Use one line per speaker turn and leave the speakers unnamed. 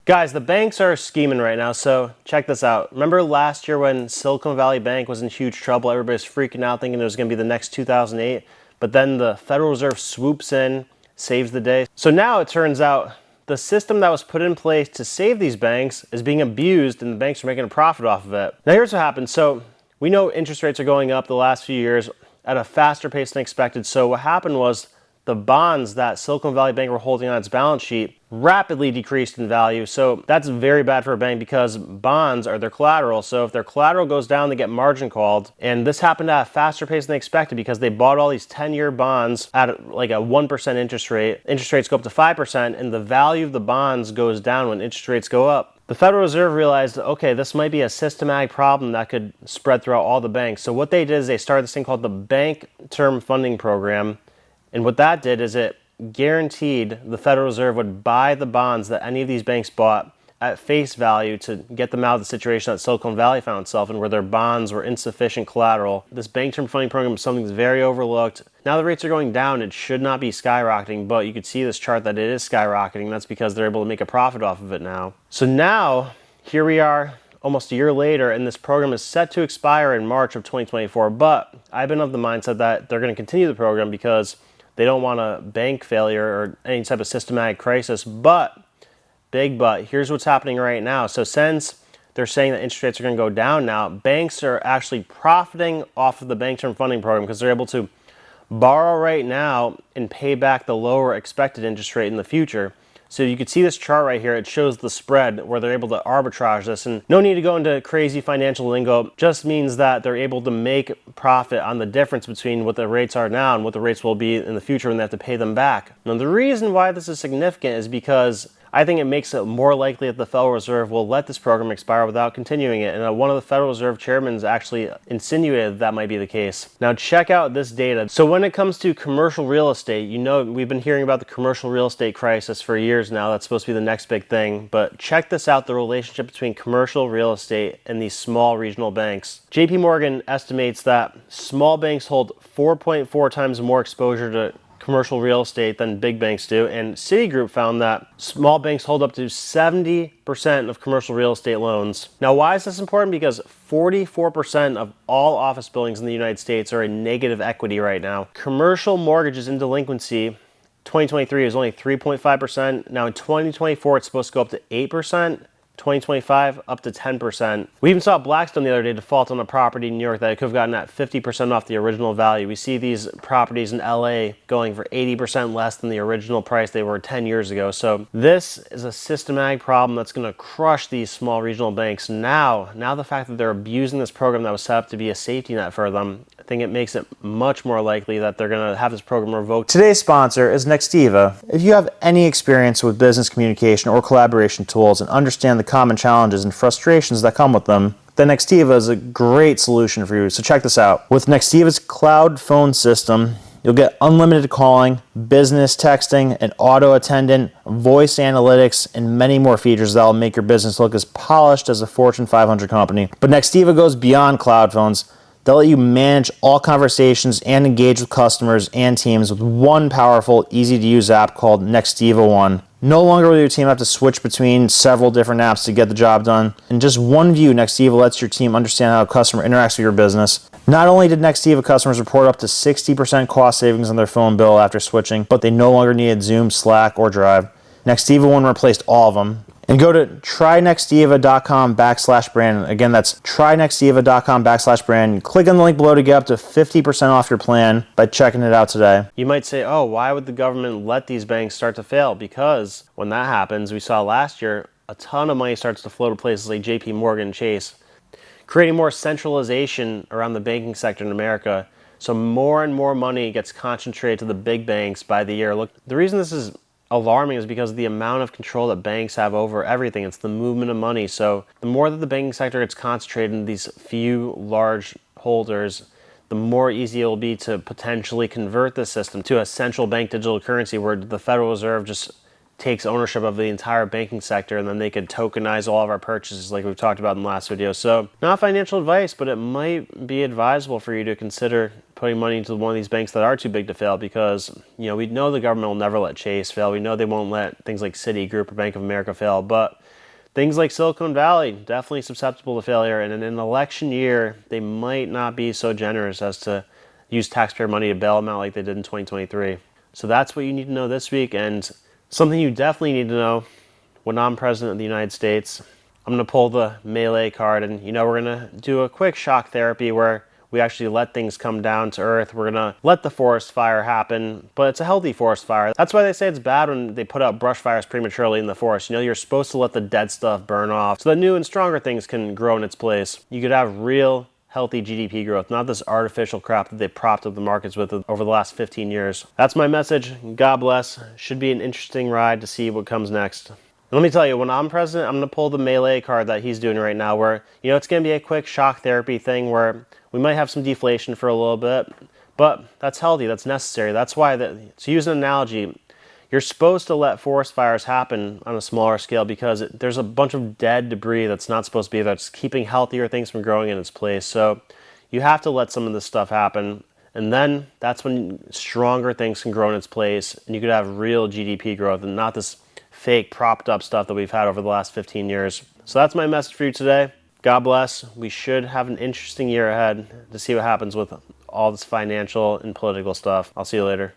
Guys, the banks are scheming right now, so check this out. Remember last year when Silicon Valley Bank was in huge trouble? Everybody's freaking out thinking it was going to be the next 2008, but then the Federal Reserve swoops in, saves the day. So now it turns out the system that was put in place to save these banks is being abused and the banks are making a profit off of it. Now here's what happened. So we know interest rates are going up the last few years at a faster pace than expected. So what happened was the bonds that Silicon Valley Bank were holding on its balance sheet rapidly decreased in value. So that's very bad for a bank because bonds are their collateral. So if their collateral goes down, they get margin called. And this happened at a faster pace than they expected because they bought all these 10-year bonds at like a 1% interest rate. Interest rates go up to 5% and the value of the bonds goes down when interest rates go up. The Federal Reserve realized, okay, this might be a systematic problem that could spread throughout all the banks. So what they did is they started this thing called the Bank Term Funding Program. And what that did is it guaranteed the Federal Reserve would buy the bonds that any of these banks bought at face value to get them out of the situation that Silicon Valley found itself in, where their bonds were insufficient collateral. This bank term funding program is something that's very overlooked. Now the rates are going down, it should not be skyrocketing, but you could see this chart that it is skyrocketing. That's because they're able to make a profit off of it now. So now, here we are, almost a year later, and this program is set to expire in March of 2024, but I've been of the mindset that they're going to continue the program because they don't want a bank failure or any type of systematic crisis. But, big but, here's what's happening right now. So since they're saying that interest rates are going to go down now, banks are actually profiting off of the bank term funding program because they're able to borrow right now and pay back the lower expected interest rate in the future. So you can see this chart right here. It shows the spread where they're able to arbitrage this. And no need to go into crazy financial lingo. Just means that they're able to make profit on the difference between what the rates are now and what the rates will be in the future when they have to pay them back. Now, the reason why this is significant is because I think it makes it more likely that the Federal Reserve will let this program expire without continuing it. And one of the Federal Reserve chairmen actually insinuated that might be the case. Now check out this data. So when it comes to commercial real estate, you know we've been hearing about the commercial real estate crisis for years now. That's supposed to be the next big thing. But check this out, the relationship between commercial real estate and these small regional banks. JP Morgan estimates that small banks hold 4.4 times more exposure to commercial real estate than big banks do, and Citigroup found that small banks hold up to 70% of commercial real estate loans. Now, why is this important? Because 44% of all office buildings in the United States are in negative equity right now. Commercial mortgages in delinquency, 2023 is only 3.5%. Now in 2024, it's supposed to go up to 8%. 2025 up to 10%. We even saw Blackstone the other day default on a property in New York that it could have gotten at 50% off the original value. We see these properties in LA going for 80% less than the original price they were 10 years ago. So this is a systematic problem that's going to crush these small regional banks. Now the fact that they're abusing this program that was set up to be a safety net for them, I think it makes it much more likely that they're going to have this program revoked.
Today's sponsor is Nextiva. If you have any experience with business communication or collaboration tools and understand the common challenges and frustrations that come with them, then Nextiva is a great solution for you. So check this out. With Nextiva's cloud phone system, you'll get unlimited calling, business texting, an auto attendant, voice analytics, and many more features that will make your business look as polished as a Fortune 500 company. But Nextiva goes beyond cloud phones. They'll let you manage all conversations and engage with customers and teams with one powerful, easy-to-use app called Nextiva One. No longer will your team have to switch between several different apps to get the job done. In just one view, Nextiva lets your team understand how a customer interacts with your business. Not only did Nextiva customers report up to 60% cost savings on their phone bill after switching, but they no longer needed Zoom, Slack, or Drive. Nextiva One replaced all of them. And go to trynextiva.com/brand. Again, that's trynextiva.com/brand. Click on the link below to get up to 50% off your plan by checking it out today.
You might say, oh, why would the government let these banks start to fail? Because when that happens, we saw last year, a ton of money starts to flow to places like JP Morgan and Chase, creating more centralization around the banking sector in America. So more and more money gets concentrated to the big banks by the year. Look, the reason this is alarming is because of the amount of control that banks have over everything. It's the movement of money. So the more that the banking sector gets concentrated in these few large holders, the more easy it will be to potentially convert the system to a central bank digital currency where the Federal Reserve just takes ownership of the entire banking sector, and then they could tokenize all of our purchases like we've talked about in the last video. So not financial advice, but it might be advisable for you to consider putting money into one of these banks that are too big to fail, because we know the government will never let Chase fail. We know they won't let things like Citigroup or Bank of America fail, but things like Silicon Valley, definitely susceptible to failure. And in an election year, they might not be so generous as to use taxpayer money to bail them out like they did in 2023. So that's what you need to know this week. And something you definitely need to know when I'm president of the United States, I'm going to pull the melee card. And, we're going to do a quick shock therapy where we actually let things come down to earth. We're going to let the forest fire happen, but it's a healthy forest fire. That's why they say it's bad when they put out brush fires prematurely in the forest. You're supposed to let the dead stuff burn off so that new and stronger things can grow in its place. You could have real healthy GDP growth, not this artificial crap that they propped up the markets with over the last 15 years. That's my message. God bless. Should be an interesting ride to see what comes next. Let me tell you, when I'm president, I'm going to pull the melee card that he's doing right now where, it's going to be a quick shock therapy thing where we might have some deflation for a little bit, but that's healthy, that's necessary. That's why, to use an analogy, you're supposed to let forest fires happen on a smaller scale because there's a bunch of dead debris that's not supposed to be there. It's keeping healthier things from growing in its place. So you have to let some of this stuff happen. And then that's when stronger things can grow in its place and you could have real GDP growth and not this fake propped up stuff that we've had over the last 15 years. So that's my message for you today. God bless. We should have an interesting year ahead to see what happens with all this financial and political stuff. I'll see you later.